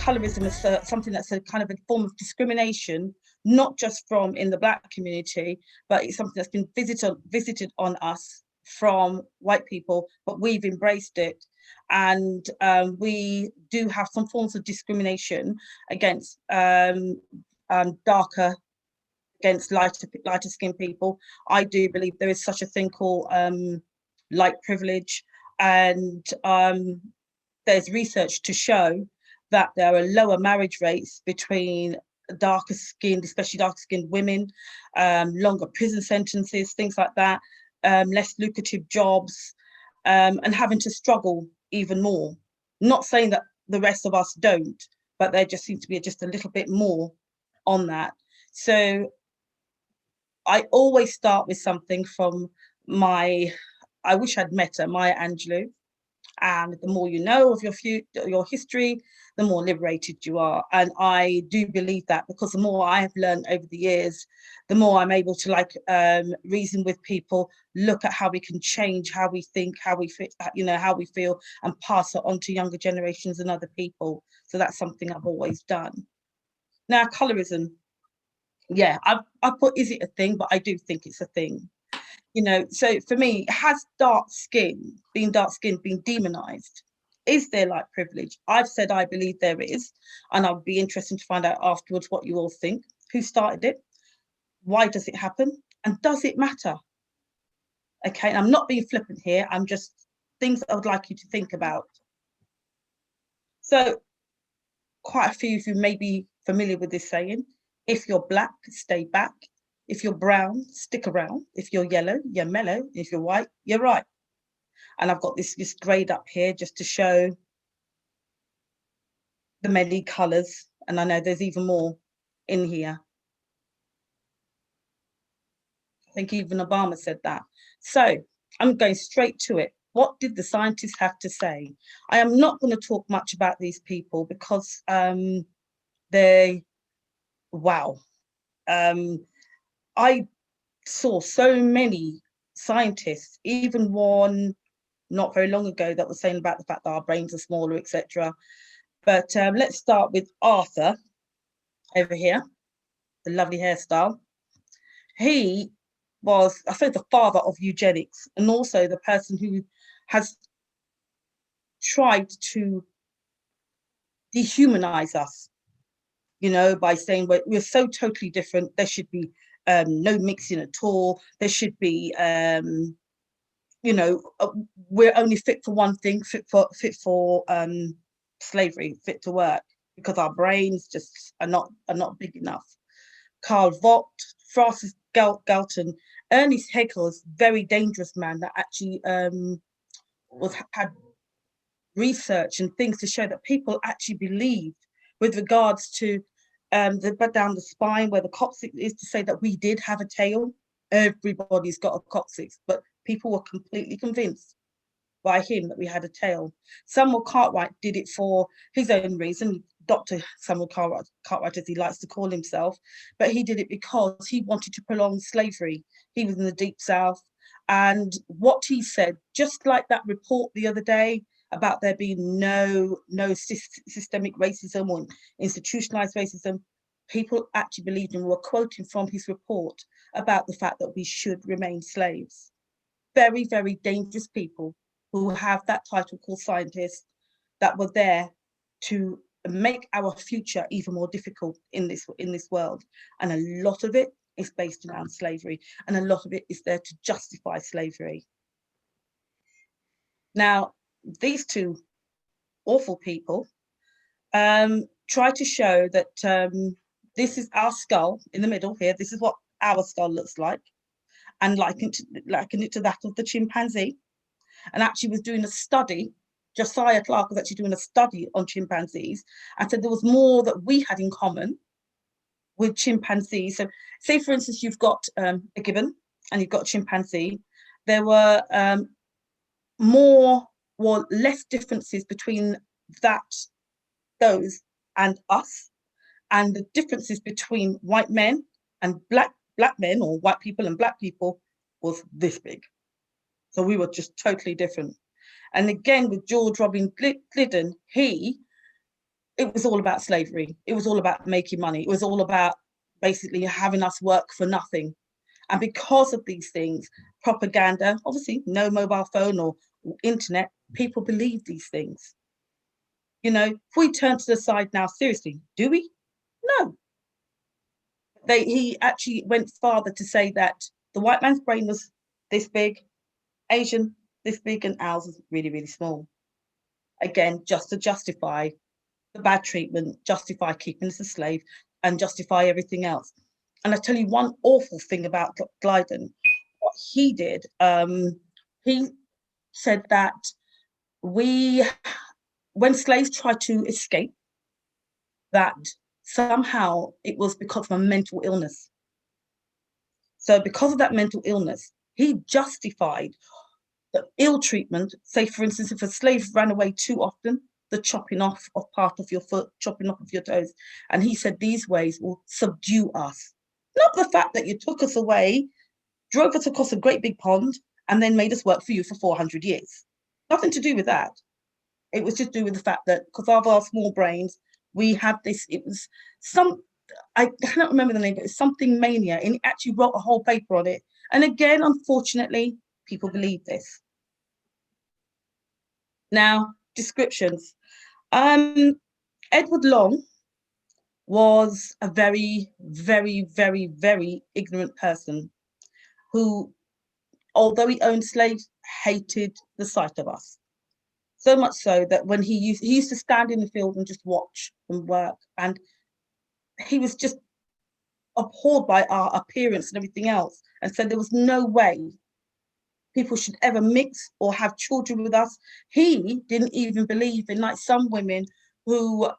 colorism is something that's a kind of a form of discrimination, not just from in the Black community, but it's something that's been visited on us from white people, but we've embraced it. And we do have some forms of discrimination against darker, against lighter skinned people. I do believe there is such a thing called light privilege, and there's research to show that there are lower marriage rates between darker skinned, especially darker skinned women, longer prison sentences, things like that, less lucrative jobs, and having to struggle even more. Not saying that the rest of us don't, but there just seems to be just a little bit more on that. So I always start with something from I wish I'd met her, Maya Angelou. And the more you know of your history, the more liberated you are. And I do believe that, because the more I have learned over the years, the more I'm able to reason with people, look at how we can change how we think, how we fit, how we feel, and pass it on to younger generations and other people. So that's something I've always done. Now, colorism. Yeah, I put, is it a thing? But I do think it's a thing. So for me, has being dark skinned, been demonized? Is there like privilege? I've said I believe there is, and I'd be interested to find out afterwards what you all think. Who started it? Why does it happen? And does it matter? Okay, and I'm not being flippant here. I'm just things I would like you to think about. So quite a few of you may be familiar with this saying: if you're Black, stay back. If you're brown, stick around. If you're yellow, you're mellow. If you're white, you're right. And I've got this grade up here just to show the many colours. And I know there's even more in here. I think even Obama said that. So I'm going straight to it. What did the scientists have to say? I am not going to talk much about these people because wow. I saw so many scientists, even one not very long ago, that was saying about the fact that our brains are smaller, etc. But let's start with Arthur over here, the lovely hairstyle. He was, I think, the father of eugenics, and also the person who has tried to dehumanize us, by saying we're so totally different. There should be no mixing at all. There should be, we're only fit for one thing, fit for slavery, fit to work, because our brains just are not big enough. Karl Vogt, Francis Galton, Ernest Haeckel's very dangerous man that actually had research and things to show that people actually believed with regards to down the spine where the coccyx is, to say that we did have a tail. Everybody's got a coccyx, but people were completely convinced by him that we had a tail. Samuel Cartwright did it for his own reason, Dr. Samuel Cartwright, as he likes to call himself, but he did it because he wanted to prolong slavery. He was in the Deep South, and what he said, just like that report the other day about there being no systemic racism or institutionalized racism, people actually believed him. Were quoting from his report about the fact that we should remain slaves. Very, very dangerous people who have that title called scientists, that were there to make our future even more difficult in this world. And a lot of it is based around slavery, and a lot of it is there to justify slavery. Now, these two awful people try to show that this is our skull in the middle here. This is what our skull looks like, and liken it to that of the chimpanzee. And actually was doing a study. Josiah Clark was actually doing a study on chimpanzees, and said there was more that we had in common with chimpanzees. So say, for instance, you've got a gibbon and you've got a chimpanzee. There were more or less differences between those and us, and the differences between white men and black men, or white people and black people, was this big. So we were just totally different. And again, with George Robin Glidden, he it was all about slavery. It was all about making money. It was all about basically having us work for nothing. And because of these things, propaganda, obviously no mobile phone or internet, people believe these things. You know, if we turn to the side now, seriously, do we? No. He actually went farther to say that the white man's brain was this big, Asian this big, and ours is really, really small. Again, just to justify the bad treatment, justify keeping us a slave, and justify everything else. And I tell you one awful thing about Glyden, what he did, he said that when slaves tried to escape, that somehow it was because of a mental illness. So because of that mental illness, he justified the ill treatment. Say, for instance, if a slave ran away too often, the chopping off of part of your foot, chopping off of your toes. And he said these ways will subdue us. Not the fact that you took us away, drove us across a great big pond, and then made us work for you for 400 years. Nothing to do with that. It was just to do with the fact that because of our small brains, we had this, it was some, I cannot remember the name, but it's something mania, and he actually wrote a whole paper on it. And again, unfortunately, people believe this. Now, descriptions. Edward Long was a very, very, very, very ignorant person who, although he owned slaves, hated the sight of us. So much so that when he used to stand in the field and just watch them work. And he was just abhorred by our appearance and everything else. And said there was no way people should ever mix or have children with us. He didn't even believe in, like some women who,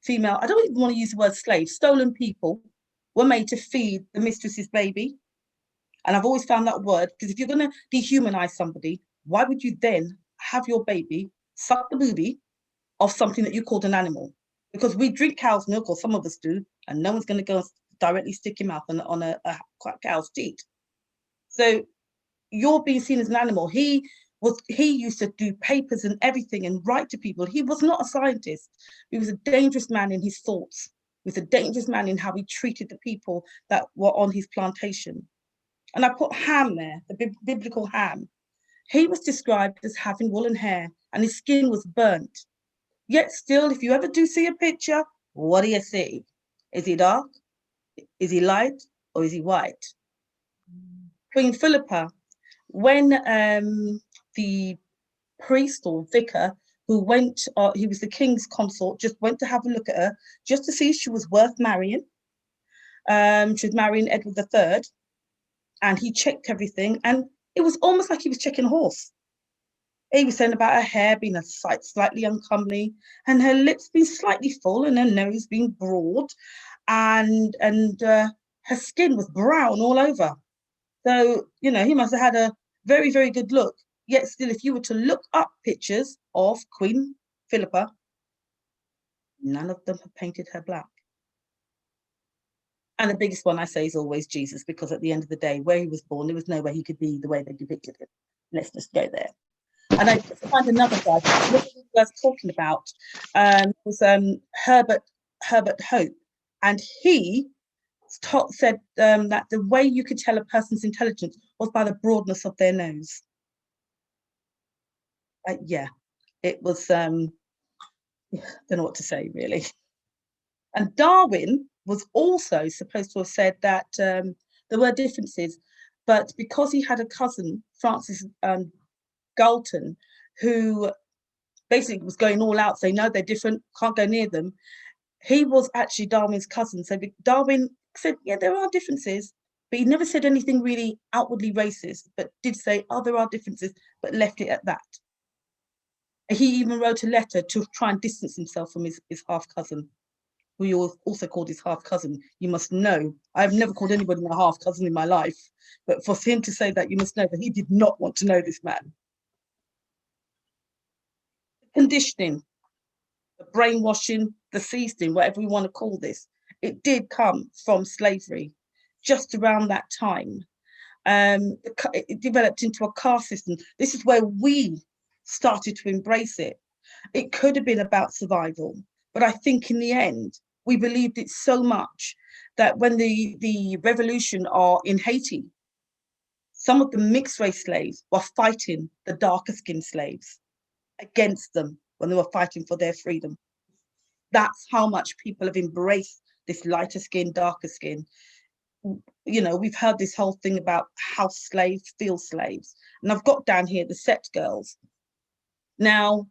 female, I don't even want to use the word slave, stolen people were made to feed the mistress's baby. And I've always found that word, because if you're going to dehumanize somebody, why would you then have your baby suck the booby of something that you called an animal? Because we drink cow's milk, or some of us do, and no one's going to go directly stick him out on a cow's teat. So you're being seen as an animal. He used to do papers and everything and write to people. He was not a scientist. He was a dangerous man in his thoughts. He was a dangerous man in how he treated the people that were on his plantation. And I put Ham there, the biblical Ham. He was described as having woolen hair and his skin was burnt. Yet still, if you ever do see a picture, what do you see? Is he dark? Is he light? Or is he white? Queen Philippa, when the priest or vicar who went, he was the king's consort, just went to have a look at her, just to see if she was worth marrying. She was marrying Edward III, and he checked everything, and it was almost like he was checking a horse. He was saying about her hair being a slightly uncomely, and her lips being slightly full, and her nose being broad, and her skin was brown all over. So, you know, he must have had a very, very good look. Yet still, if you were to look up pictures of Queen Philippa, none of them have painted her black. And the biggest one I say is always Jesus, because at the end of the day, where he was born, there was no way he could be the way they depicted him. Let's just go there. And I find another guy that I was talking about was Herbert Hope, and he said that the way you could tell a person's intelligence was by the broadness of their nose. Yeah, it was. Don't know what to say really. And Darwin was also supposed to have said that there were differences, but because he had a cousin, Francis Galton, who basically was going all out, saying, no, they're different, can't go near them. He was actually Darwin's cousin. So Darwin said, yeah, there are differences, but he never said anything really outwardly racist, but did say, oh, there are differences, but left it at that. He even wrote a letter to try and distance himself from his half cousin, who he also called his half cousin. You must know, I've never called anybody my half cousin in my life, but for him to say that, you must know that he did not want to know this man. Conditioning, the brainwashing, the seasoning, whatever we want to call this, it did come from slavery just around that time. It developed into a caste system. This is where we started to embrace it. It could have been about survival, but I think in the end, we believed it so much that when the revolution are in Haiti, some of the mixed race slaves were fighting the darker skinned slaves against them when they were fighting for their freedom. That's how much people have embraced this lighter skin, darker skin. You know, we've heard this whole thing about house slaves, field slaves. And I've got down here the set girls. Now,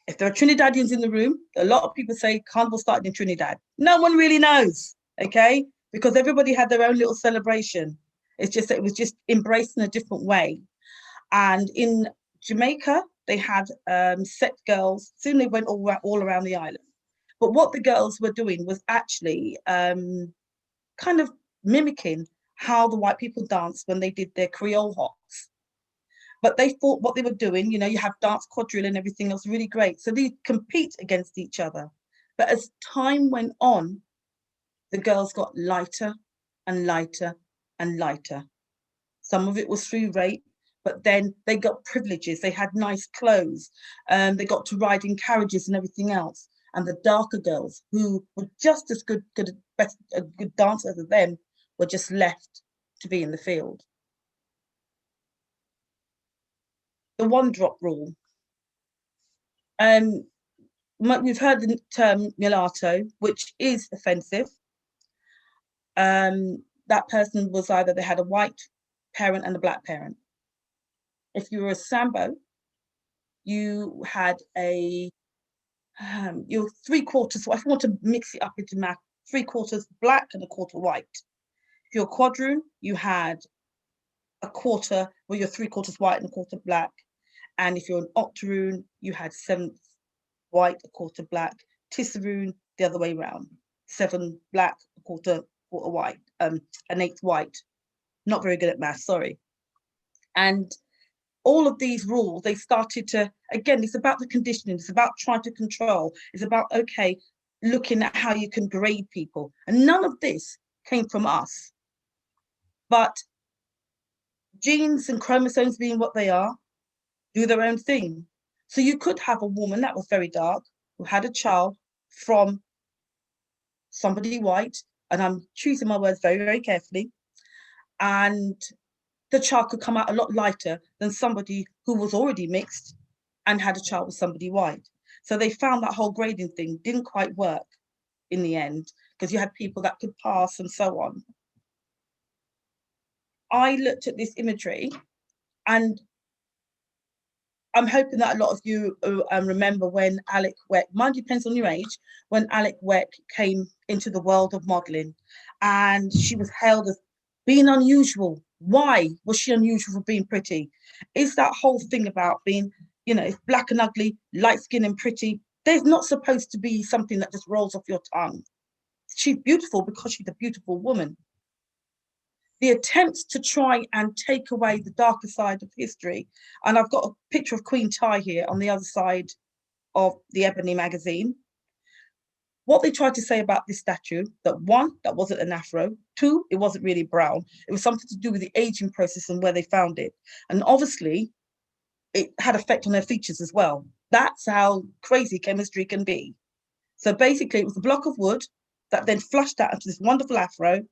if there are Trinidadians in the room, a lot of people say carnival started in Trinidad. No one really knows, okay? Because everybody had their own little celebration. It's just that it was just embraced in a different way. And in Jamaica, they had set girls. Soon they went all around the island. But what the girls were doing was actually kind of mimicking how the white people danced when they did their Creole hops. But they thought what they were doing, you know, you have dance quadrille and everything else really great. So they compete against each other. But as time went on, the girls got lighter and lighter and lighter. Some of it was through rape, but then they got privileges. They had nice clothes. They got to ride in carriages and everything else. And the darker girls, who were just as good dancers as them, were just left to be in the field. The one drop rule. We've heard the term mulatto, which is offensive. That person was either they had a white parent and a black parent. If you were a Sambo, you had you're 3/4. So if you want to mix it up into math, 3/4 black and a quarter white. If you're a quadroon, you had a quarter where you're 3/4 white and a quarter black. And if you're an octoroon, you had 7 white, a quarter black. Tisseroon, the other way around. 7 black, a quarter white, an 1/8 white. Not very good at math, sorry. And all of these rules, they started to, again, it's about the conditioning, it's about trying to control, it's about, okay, looking at how you can grade people. And none of this came from us. But genes and chromosomes being what they are, do their own thing. So you could have a woman that was very dark, who had a child from somebody white, and I'm choosing my words very, very carefully, and the child could come out a lot lighter than somebody who was already mixed and had a child with somebody white. So they found that whole grading thing didn't quite work in the end, because you had people that could pass and so on. I looked at this imagery, and I'm hoping that a lot of you remember when Alec Weck, mind you, depends on your age, when Alec Weck came into the world of modelling, and she was hailed as being unusual. Why was she unusual for being pretty? Is that whole thing about being, you know, black and ugly, light skin and pretty? There's not supposed to be something that just rolls off your tongue. She's beautiful because she's a beautiful woman. The attempts to try and take away the darker side of history, and I've got a picture of Queen Ty here on the other side of the Ebony magazine. What they tried to say about this statue, that one, that wasn't an afro, two, it wasn't really brown, it was something to do with the aging process and where they found it. And obviously, it had effect on their features as well. That's how crazy chemistry can be. So basically, it was a block of wood that then flushed out into this wonderful afro,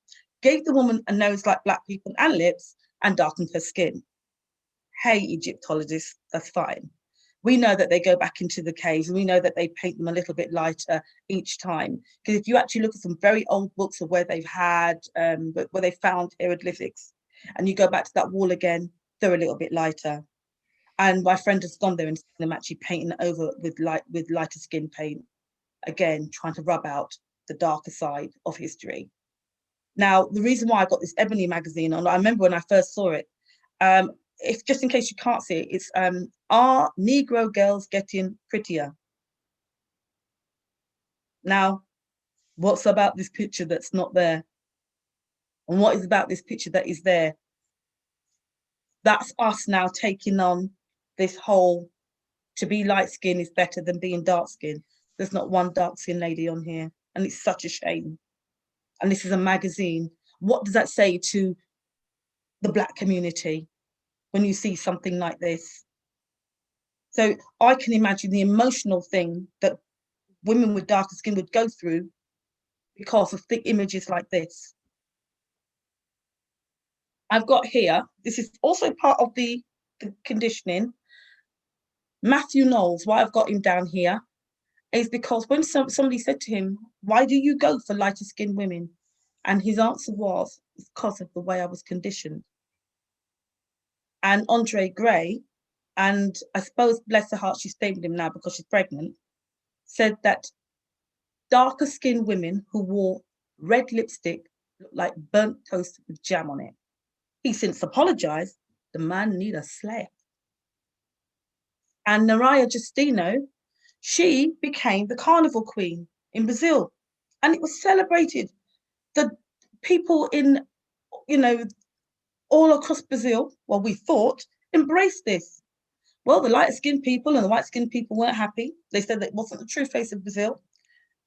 gave the woman a nose like black people and lips, and darkened her skin. Hey, Egyptologists, that's fine. We know that they go back into the caves, and we know that they paint them a little bit lighter each time. Because if you actually look at some very old books of where they've had, where they found hieroglyphics, and you go back to that wall again, they're a little bit lighter. And my friend has gone there and seen them actually painting over with lighter skin paint, again, trying to rub out the darker side of history. Now, the reason why I got this Ebony magazine on, I remember when I first saw it, if just in case you can't see it, it's Are Negro Girls Getting Prettier? Now, what's about this picture that's not there? And what is about this picture that is there? That's us now taking on this whole, to be light skin is better than being dark skin. There's not one dark skin lady on here, and it's such a shame. And this is a magazine. What does that say to the Black community when you see something like this? So I can imagine the emotional thing that women with darker skin would go through because of thick images like this. I've got here, this is also part of the conditioning. Matthew Knowles, why I've got him down here is because when somebody said to him, why do you go for lighter skinned women? And his answer was, it's because of the way I was conditioned. And Andre Gray, and I suppose, bless her heart, she's staying with him now because she's pregnant, said that darker skinned women who wore red lipstick looked like burnt toast with jam on it. He since apologized. The man need a slap. And Naraya Justino, she became the carnival queen in Brazil. And it was celebrated. The people in, all across Brazil, well, we thought, embraced this. Well, the light-skinned people and the white-skinned people weren't happy. They said that it wasn't the true face of Brazil.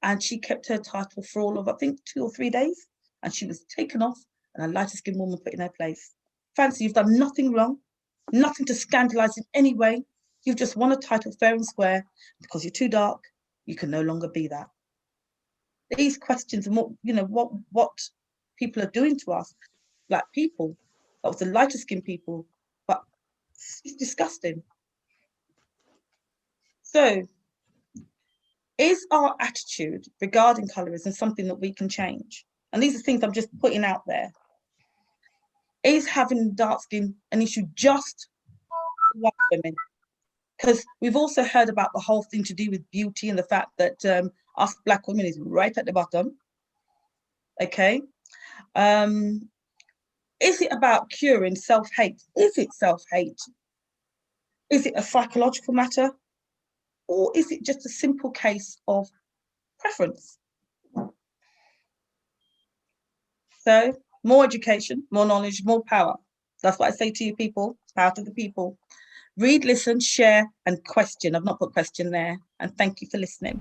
And she kept her title for all of, I think, 2 or 3 days. And she was taken off and a lighter-skinned woman put in her place. Fancy, you've done nothing wrong, nothing to scandalize in any way. You've just won a title fair and square. Because you're too dark, you can no longer be that. These questions and what people are doing to us, black people, that was the lighter skinned people, but it's disgusting. So, is our attitude regarding colorism something that we can change? And these are things I'm just putting out there. Is having dark skin an issue just for white women? Because we've also heard about the whole thing to do with beauty and the fact that us black women is right at the bottom. Okay. Is it about curing self-hate? Is it self-hate? Is it a psychological matter? Or is it just a simple case of preference? So more education, more knowledge, more power. That's what I say to you people, power to the people. Read, listen, share, and question. I've not put question there. And thank you for listening.